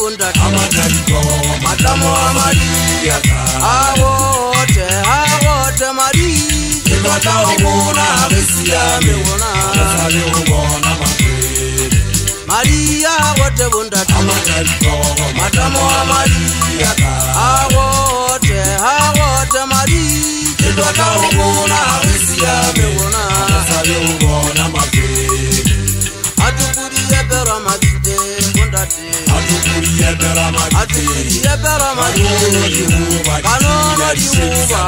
bunda matamo amalia awote mari ibata ubona bisia mewona ubona Maria wote bunda matamo amalia awote mari ibata ubona bisia mewona ubona Atupuriye beramagide bundate Atupuriye beramagide Kanona diuba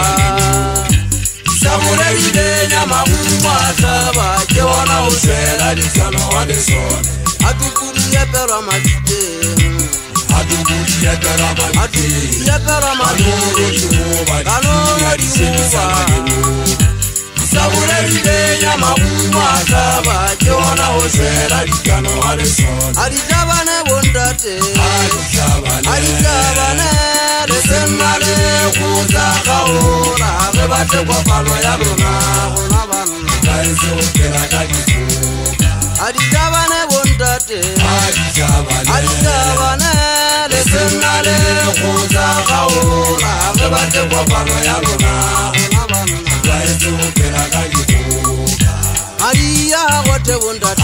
Samure idenya maguma saba Kewana usela disano adesone Atupuriye beramagide Atupuriye beramagide Kanona diuba Sabure idenya maguma saba Kewana usela disano adesone Arijabane bundate Arijabane Desemare kuza kaura Bebate kwa palo ya luna Kaise ukera kajifuka Arijabane bundate Arijabane Desemare kuza kaura Bebate kwa palo ya luna Kaise ukera kajifuka Maria wote bundate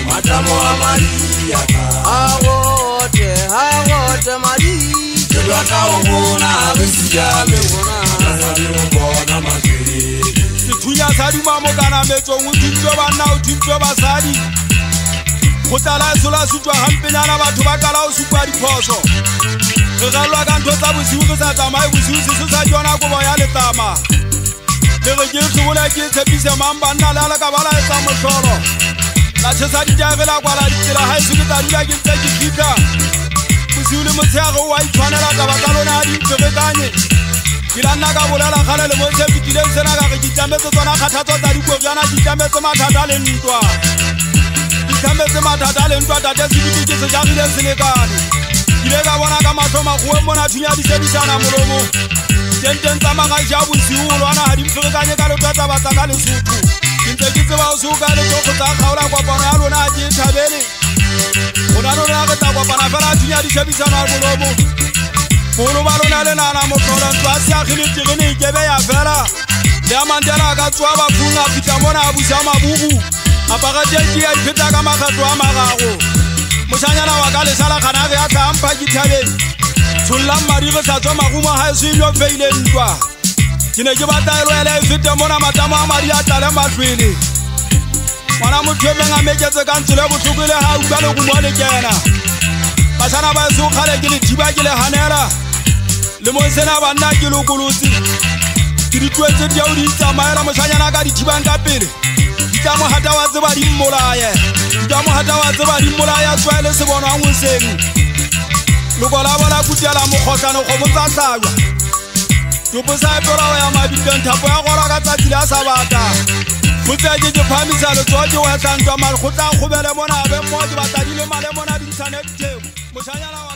matamo amalia awote mari Jibata ubona bisia mewona Situya sadi mamogana meto utinjo bana utinjo basadi Kutala sola sutwa hampena batho ba kala o supari phoso Regalwa ka ntho tsa bosiu tsa tsamaya bosiu se sa jona go boya letama Lege ke tsobola ke tshepisa mamba nna la ka bala etsa mohlolo La tshesa di jagela kwa la ditsela ha se ke tadila ke ntse ke fika Bosiu le motshego wa itshwanela ka bakalona di tshebekanye Kilana ka bolela khale le motse bitile sena ka ke ditsametse tsona kgathatso tsa dikojana ditsametse mathata le ntwa Ditsametse mathata le ntwa tate se ditse se jagile selekane Ile ka bona ka matho magwe mona thunya di sedisana molomo Tenten tsa magaja bosiu lwana ha di mfekanye ka letwatsa batsa ka lesotho Ntse ke tseba o suka le toko tsa khaola kwa bona ya lona a ke thabele Bona lona ga tsa kwa bona fela thunya di sedisana molomo Bolo balona le nana mothola ntwa se a khile tirene ke be ya fela Le Mandela ka tswa ba phunga fita mona a busa mabugu Apaka tjeki ya ipheta ka makgatlo a magago Moshanyana wa ka le sala khana ga tla mpha kithabeng Tsulla mari re sa tswa maguma ha se yo feile ntwa Kine ke batla ro ele fita mona matamo a mari a tla le mahlwele Mwana motho menga meketse ka ntsule botlhokile ha utlwa le go mo le kena Basana ba se khale ke le thiba ke le hanela Le monsena banna ke lokolotsi Ke di twetse di audi tsamaela moshanyana ka di thibang ka pele Ka mo hata wa tseba di mmolaye Ka mo hata wa tseba di mmolaye tswele se bona ngwe senu Lokola bala kutiala mo khotlano go botsa tlajwa Tupo sa tora ya mabiteng thapo ya gora ka tsatsi la sabata Botse ke phamisa le tsoje wa tlantwa mal khotla khobele mona be mo ke batla di le male mona di internet teo moshanyana wa